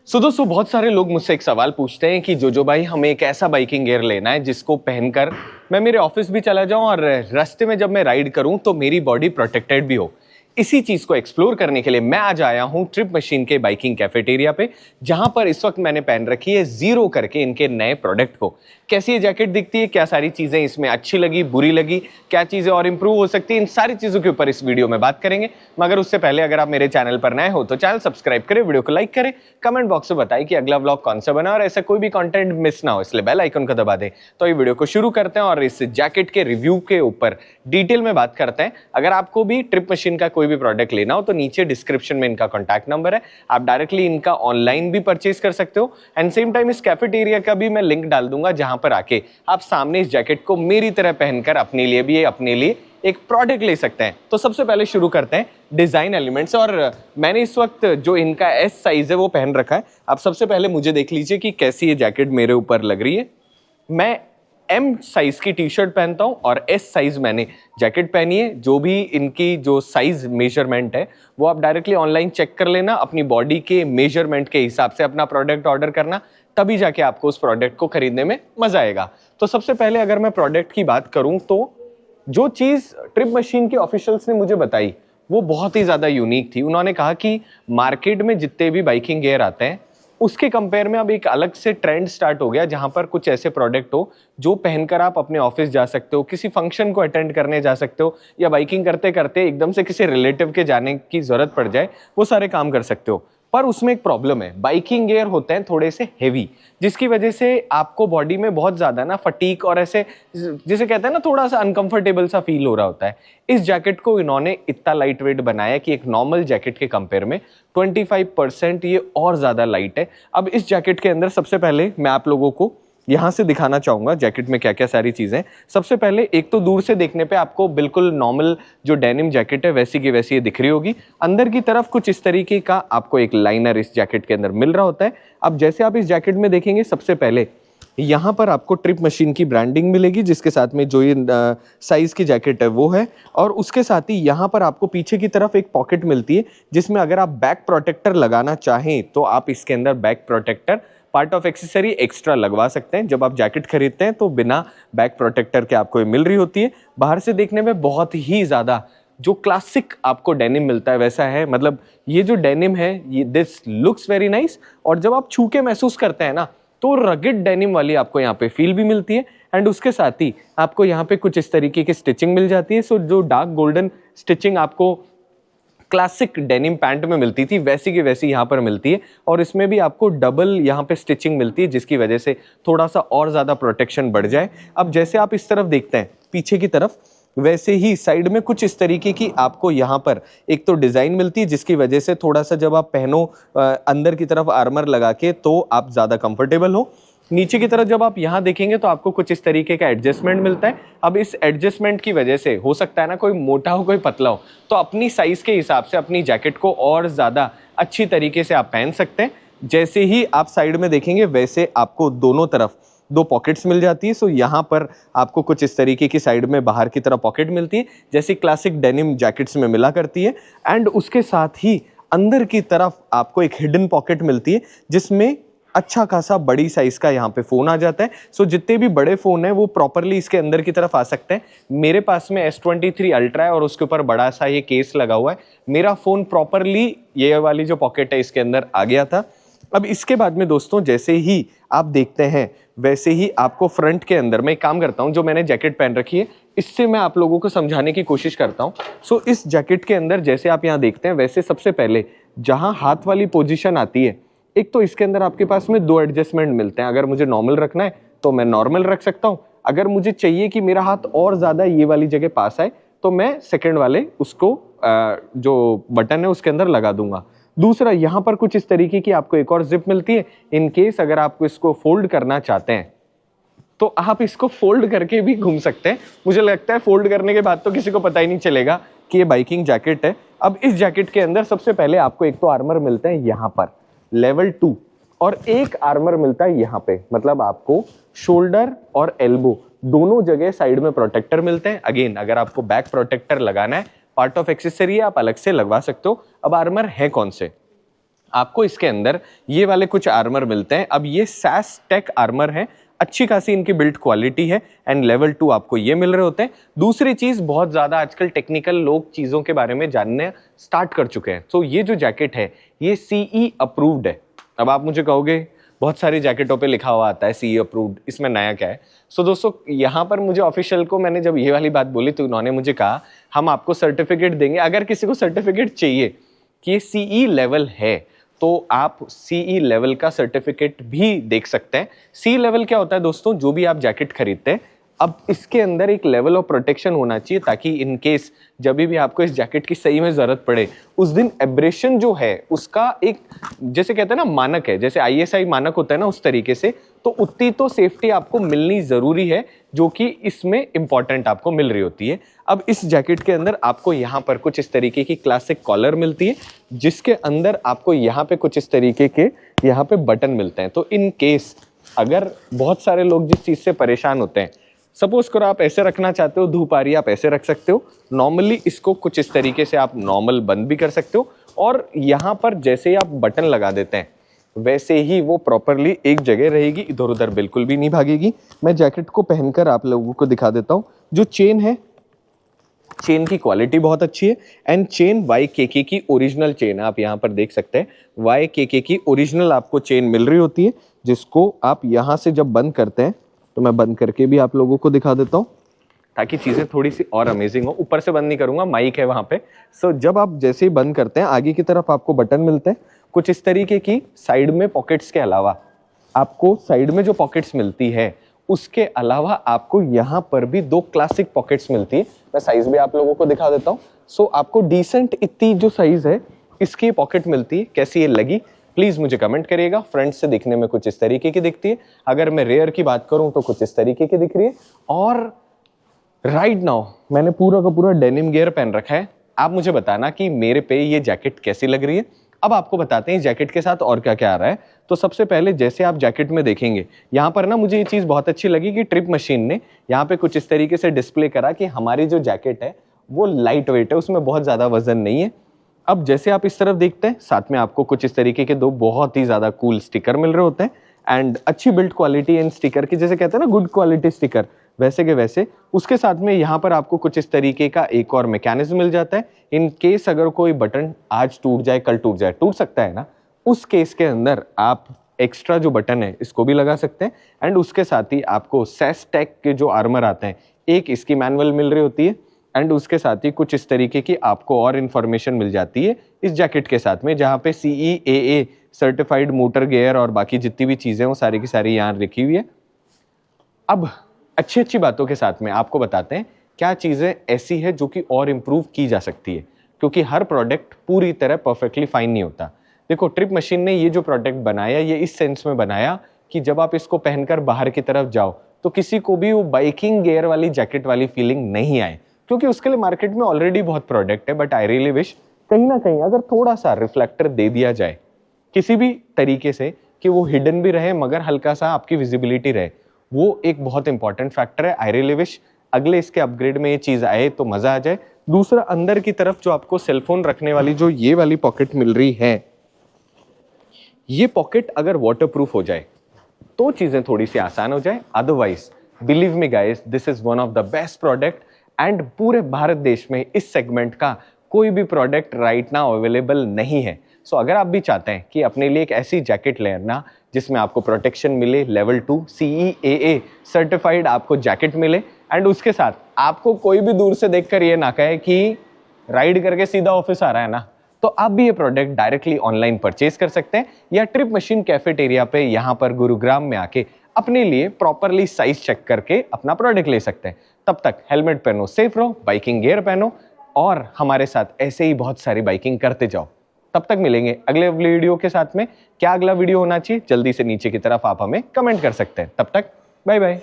दोस्तों बहुत सारे लोग मुझसे एक सवाल पूछते हैं कि जो भाई हमें एक ऐसा बाइकिंग गियर लेना है जिसको पहनकर मैं मेरे ऑफिस भी चला जाऊं और रास्ते में जब मैं राइड करूं तो मेरी बॉडी प्रोटेक्टेड भी हो। इसी चीज को एक्सप्लोर करने के लिए मैं आज आया हूं ट्रिप मशीन के बाइकिंग कैफेटेरिया पे, जहां पर इस वक्त मैंने पहन रखी है जीरो करके इनके नए प्रोडक्ट को। कैसी ये जैकेट दिखती है, क्या सारी चीजें इसमें अच्छी लगी, बुरी लगी, क्या चीजें और इंप्रूव हो सकती है, इन सारी चीजों के ऊपर इस वीडियो में बात करेंगे। मगर उससे पहले अगर आप मेरे चैनल पर नए हो तो चैनल सब्सक्राइब करें, वीडियो को लाइक करें, कमेंट बॉक्स में बताएं कि अगला व्लॉग कौन सा बना और ऐसा कोई भी कंटेंट मिस ना हो, इसलिए बेल आइकन को दबा दें। तो ये वीडियो को शुरू करते हैं और इस जैकेट के रिव्यू के ऊपर डिटेल में बात करते हैं। अगर आपको भी ट्रिप मशीन का कोई भी प्रोडक्ट लेना हो तो नीचे डिस्क्रिप्शन में इनका कॉन्टैक्ट नंबर है, आप डायरेक्टली इनका ऑनलाइन भी परचेज कर सकते हो। एंड सेम टाइम इस कैफेटेरिया का भी मैं लिंक डाल दूंगा, जहां पर आके आप सामने इस जैकेट को मेरी तरह पहनकर अपने लिए एक प्रोडक्ट ले सकते हैं। तो सबसे पहले शुरू करते हैं डिजाइन एलिमेंट से, और मैंने इस वक्त जो इनका एस साइज है वो पहन रखा है। आप सबसे पहले मुझे देख लीजिए कि कैसी ये जैकेट मेरे ऊपर लग रही है। मैं एम साइज की टी शर्ट पहनता हूं और एस साइज मैंने जैकेट पहनी है। जो भी इनकी जो साइज मेजरमेंट है वो आप डायरेक्टली ऑनलाइन चेक कर लेना, अपनी बॉडी के मेजरमेंट के हिसाब से अपना प्रोडक्ट ऑर्डर करना, तभी जाके आपको उस प्रोडक्ट को खरीदने में मजा आएगा। तो सबसे पहले अगर मैं प्रोडक्ट की बात करूं तो जो चीज ट्रिप मशीन के ऑफिशियल्स ने मुझे बताई वो बहुत ही ज्यादा यूनिक थी। उन्होंने कहा कि मार्केट में जितने भी बाइकिंग गियर आते हैं उसके कंपेयर में अब एक अलग से ट्रेंड स्टार्ट हो गया, जहां पर कुछ ऐसे प्रोडक्ट हो जो पहनकर आप अपने ऑफिस जा सकते हो, किसी फंक्शन को अटेंड करने जा सकते हो, या बाइकिंग करते करते एकदम से किसी रिलेटिव के जाने की जरूरत पड़ जाए, वो सारे काम कर सकते हो। पर उसमें एक प्रॉब्लम है, बाइकिंग गियर होते हैं थोड़े से हेवी, जिसकी वजह से आपको बॉडी में बहुत ज्यादा ना फटीक और ऐसे जिसे कहते हैं ना थोड़ा सा अनकंफर्टेबल सा फील हो रहा होता है। इस जैकेट को इन्होंने इतना लाइट वेट बनाया कि एक नॉर्मल जैकेट के कंपेयर में 25% ये और ज्यादा लाइट है। अब इस जैकेट के अंदर सबसे पहले मैं आप लोगों को यहां से दिखाना चाहूंगा जैकेट में क्या क्या सारी चीजें। सबसे पहले एक तो दूर से देखने पे आपको बिल्कुल नॉर्मल जो डेनिम जैकेट है वैसी की वैसी ये दिख रही होगी। अंदर की तरफ कुछ इस तरीके का आपको एक लाइनर इस जैकेट के अंदर मिल रहा होता है। अब जैसे आप इस जैकेट में देखेंगे, सबसे पहले यहाँ पर आपको ट्रिप मशीन की ब्रांडिंग मिलेगी, जिसके साथ में जो ये साइज की जैकेट है वो है। और उसके साथ ही यहाँ पर आपको पीछे की तरफ एक पॉकेट मिलती है, जिसमें अगर आप बैक प्रोटेक्टर लगाना चाहें तो आप इसके अंदर back protector part of accessory extra लगवा सकते हैं। जब आप जैकेट खरीदते हैं तो बिना बैक प्रोटेक्टर के आपको ये मिल रही होती है। बाहर से देखने में बहुत ही ज्यादा जो क्लासिक आपको डेनिम मिलता है वैसा है, मतलब ये जो डेनिम है ये दिस लुक्स वेरी नाइस। और जब आप छू के महसूस करते हैं ना तो रगिड डेनिम वाली आपको यहाँ पे फील भी मिलती है। एंड उसके साथ ही आपको यहाँ पे कुछ इस तरीके की स्टिचिंग मिल जाती है। सो जो डार्क गोल्डन स्टिचिंग आपको क्लासिक डेनिम पैंट में मिलती थी वैसी की वैसी यहाँ पर मिलती है। और इसमें भी आपको डबल यहाँ पे स्टिचिंग मिलती है, जिसकी वजह से थोड़ा सा और ज़्यादा प्रोटेक्शन बढ़ जाए। अब जैसे आप इस तरफ देखते हैं पीछे की तरफ, वैसे ही साइड में कुछ इस तरीके की आपको यहाँ पर एक तो डिज़ाइन मिलती है, जिसकी वजह से थोड़ा सा जब आप पहनो अंदर की तरफ आर्मर लगा के तो आप ज़्यादा कंफर्टेबल हो। नीचे की तरफ जब आप यहाँ देखेंगे तो आपको कुछ इस तरीके का एडजस्टमेंट मिलता है। अब इस एडजस्टमेंट की वजह से हो सकता है ना कोई मोटा हो कोई पतला हो, तो अपनी साइज के हिसाब से अपनी जैकेट को और ज़्यादा अच्छी तरीके से आप पहन सकते हैं। जैसे ही आप साइड में देखेंगे वैसे आपको दोनों तरफ दो पॉकेट्स मिल जाती है। सो यहाँ पर आपको कुछ इस तरीके की साइड में बाहर की तरफ पॉकेट मिलती है, जैसी क्लासिक डेनिम जैकेट्स में मिला करती है। एंड उसके साथ ही अंदर की तरफ आपको एक हिडन पॉकेट मिलती है, जिसमें अच्छा खासा बड़ी साइज का यहाँ पे फोन आ जाता है। सो जितने भी बड़े फोन हैं वो प्रॉपरली इसके अंदर की तरफ आ सकते हैं। मेरे पास में S23 अल्ट्रा है और उसके ऊपर बड़ा सा ये केस लगा हुआ है। मेरा फोन प्रॉपरली ये वाली जो पॉकेट है इसके अंदर आ गया था। अब इसके बाद में दोस्तों जैसे ही आप देखते हैं वैसे ही आपको फ्रंट के अंदर, मैं एक काम करता हूँ, जो मैंने जैकेट पहन रखी है इससे मैं आप लोगों को समझाने की कोशिश करता हूँ। सो इस जैकेट के अंदर जैसे आप यहाँ देखते हैं वैसे सबसे पहले जहाँ हाथ वाली पोजीशन आती है, एक तो इसके अंदर आपके पास में दो एडजस्टमेंट मिलते हैं। अगर मुझे नॉर्मल रखना है तो मैं नॉर्मल रख सकता हूँ, अगर मुझे चाहिए कि मेरा हाथ और ज्यादा ये वाली जगह पास आए तो मैं सेकंड वाले उसको जो बटन है उसके अंदर लगा दूंगा। दूसरा, यहाँ पर कुछ इस तरीके की आपको एक और जिप मिलती है। इन केस अगर आपको इसको फोल्ड करना चाहते हैं तो आप इसको फोल्ड करके भी घूम सकते हैं। मुझे लगता है फोल्ड करने के बाद तो किसी को पता ही नहीं चलेगा कि ये बाइकिंग जैकेट है। अब इस जैकेट के अंदर सबसे पहले आपको एक तो आर्मर मिलता है यहाँ पर लेवल 2, और एक आर्मर मिलता है यहाँ पे, मतलब आपको शोल्डर और एल्बो दोनों जगह साइड में प्रोटेक्टर मिलते हैं। अगेन अगर आपको बैक प्रोटेक्टर लगाना है, पार्ट ऑफ एक्सेसरी है, आप अलग से लगवा सकते हो। अब आर्मर है कौन से? आपको इसके अंदर ये वाले कुछ आर्मर मिलते हैं। अब ये SAS टेक आर्मर है, अच्छी खासी इनकी बिल्ड क्वालिटी है एंड लेवल 2 आपको ये मिल रहे होते हैं। दूसरी चीज, बहुत ज्यादा आजकल टेक्निकल लोग चीजों के बारे में जानने स्टार्ट कर चुके हैं। तो ये जो जैकेट है ये CE अप्रूव्ड है। अब आप मुझे कहोगे बहुत सारी जैकेटों पे लिखा हुआ आता है CE अप्रूव्ड, इसमें नया क्या है? सो दोस्तों, यहाँ पर मुझे ऑफिशियल को मैंने जब ये वाली बात बोली तो उन्होंने मुझे कहा हम आपको सर्टिफिकेट देंगे। अगर किसी को सर्टिफिकेट चाहिए कि ये CE लेवल है तो आप CE लेवल का सर्टिफिकेट भी देख सकते हैं। CE लेवल क्या होता है दोस्तों? जो भी आप जैकेट खरीदते हैं, अब इसके अंदर एक लेवल ऑफ प्रोटेक्शन होना चाहिए ताकि इन केस जब भी आपको इस जैकेट की सही में जरूरत पड़े, उस दिन एब्रेशन जो है उसका एक, जैसे कहते हैं ना मानक है, जैसे ISI मानक होता है ना, उस तरीके से तो उतनी तो सेफ्टी आपको मिलनी जरूरी है जो कि इसमें इंपॉर्टेंट आपको मिल रही होती है। अब इस जैकेट के अंदर आपको यहाँ पर कुछ इस तरीके की क्लासिक कॉलर मिलती है, जिसके अंदर आपको यहाँ पे कुछ इस तरीके के यहाँ पे बटन मिलते हैं। तो इन केस अगर बहुत सारे लोग जिस चीज से परेशान होते हैं, सपोज करो आप ऐसे रखना चाहते हो, धूप आ रही है, आप ऐसे रख सकते हो। नॉर्मली इसको कुछ इस तरीके से आप नॉर्मल बंद भी कर सकते हो, और यहाँ पर जैसे ही आप बटन लगा देते हैं वैसे ही वो प्रॉपरली एक जगह रहेगी, इधर उधर बिल्कुल भी नहीं भागेगी। मैं जैकेट को पहनकर आप लोगों को दिखा देता हूँ। जो चेन है, चेन की क्वालिटी बहुत अच्छी है एंड चेन YKK की ओरिजिनल चेन है। आप यहाँ पर देख सकते हैं YKK की ओरिजिनल आपको चेन मिल रही होती है, जिसको आप यहाँ से जब बंद करते हैं, तो मैं बंद करके भी आप लोगों को दिखा देता हूँ ताकि चीज़ें थोड़ी सी और अमेजिंग हो। ऊपर से बंद नहीं करूंगा, माइक है वहाँ पे। सो जब आप जैसे ही बंद करते हैं, आगे की तरफ आपको बटन मिलते हैं कुछ इस तरीके की। साइड में पॉकेट्स के अलावा आपको साइड में जो पॉकेट्स मिलती है उसके अलावा आपको यहाँ पर भी 2 क्लासिक पॉकेट्स मिलती है। मैं साइज भी आप लोगों को दिखा देता हूँ। सो आपको डिसेंट इतनी जो साइज है इसकी पॉकेट मिलती है। कैसी ये लगी प्लीज मुझे कमेंट करिएगा। फ्रंट से दिखने में कुछ इस तरीके की दिखती है, अगर मैं रेयर की बात करूं तो कुछ इस तरीके की दिख रही है। और राइट नाउ मैंने पूरा का पूरा डेनिम गियर पहन रखा है। आप मुझे बताना कि मेरे पे ये जैकेट कैसी लग रही है। अब आपको बताते हैं इस जैकेट के साथ और क्या क्या आ रहा है। तो सबसे पहले जैसे आप जैकेट में देखेंगे, यहाँ पर ना मुझे ये चीज़ बहुत अच्छी लगी कि ट्रिप मशीन ने यहाँ पे कुछ इस तरीके से डिस्प्ले करा कि हमारी जो जैकेट है वो लाइट वेट है, उसमें बहुत ज़्यादा वजन नहीं है। अब जैसे आप इस तरफ देखते हैं, साथ में आपको कुछ इस तरीके के 2 बहुत ही ज़्यादा कूल स्टिकर मिल रहे होते हैं एंड अच्छी बिल्ड क्वालिटी इन स्टिकर की, जैसे कहते हैं ना गुड क्वालिटी स्टिकर, वैसे के वैसे। उसके साथ में यहाँ पर आपको कुछ इस तरीके का एक और मैकेनिज्म मिल जाता है। इन केस अगर कोई बटन आज टूट जाए, कल टूट जाए, टूट सकता है ना, उस केस के अंदर आप एक्स्ट्रा जो बटन है इसको भी लगा सकते हैं। एंड उसके साथ ही आपको SAS टेक के जो आर्मर आते हैं, एक इसकी मैनुअल मिल रही होती है एंड उसके साथ ही कुछ इस तरीके की आपको और इन्फॉर्मेशन मिल जाती है इस जैकेट के साथ में, जहाँ पे CEAA सर्टिफाइड मोटर गियर और बाकी जितनी भी चीज़ें वो सारी की सारी यहाँ लिखी हुई है। अब अच्छी अच्छी बातों के साथ में आपको बताते हैं क्या चीज़ें ऐसी है जो कि और इम्प्रूव की जा सकती है, क्योंकि हर प्रोडक्ट पूरी तरह परफेक्टली फाइन नहीं होता। देखो, ट्रिप मशीन ने ये जो प्रोडक्ट बनाया ये इस सेंस में बनाया कि जब आप इसको पहनकर बाहर की तरफ जाओ तो किसी को भी वो बाइकिंग गियर वाली जैकेट वाली फीलिंग नहीं आए, क्योंकि उसके लिए मार्केट में ऑलरेडी बहुत प्रोडक्ट है। बट आई रियली विश कहीं ना कहीं अगर थोड़ा सा रिफ्लेक्टर दे दिया जाए किसी भी तरीके से कि वो हिडन भी रहे मगर हल्का सा आपकी विजिबिलिटी रहे, वो एक बहुत इंपॉर्टेंट फैक्टर है। आई रियली विश अगले इसके अपग्रेड में ये चीज़ आए तो मज़ा आ जाए। दूसरा, अंदर की तरफ जो आपको सेलफोन रखने वाली जो ये वाली पॉकेट मिल रही है, ये पॉकेट अगर वाटरप्रूफ हो जाए तो चीज़ें थोड़ी सी आसान हो जाए। Otherwise believe me guys, this is one of the best product and पूरे भारत देश में इस सेगमेंट का कोई भी प्रोडक्ट राइट नाउ अवेलेबल नहीं है। सो अगर आप भी चाहते हैं कि अपने लिए एक ऐसी जैकेट लेना जिसमें आपको प्रोटेक्शन मिले, लेवल 2 CEAA सर्टिफाइड आपको जैकेट मिले एंड उसके साथ आपको कोई भी दूर से देखकर ये ना कहे कि राइड करके सीधा ऑफिस आ रहा है ना, तो आप भी ये प्रोडक्ट डायरेक्टली ऑनलाइन परचेज कर सकते हैं या ट्रिप मशीन कैफेटेरिया पे यहाँ पर गुरुग्राम में आके अपने लिए प्रॉपरली साइज चेक करके अपना प्रोडक्ट ले सकते हैं। तब तक हेलमेट पहनो, सेफ रहो, बाइकिंग गियर पहनो और हमारे साथ ऐसे ही बहुत सारी बाइकिंग करते जाओ। तब तक मिलेंगे अगले वीडियो के साथ में। क्या अगला वीडियो होना चाहिए जल्दी से नीचे की तरफ आप हमें कमेंट कर सकते हैं। तब तक बाय बाय।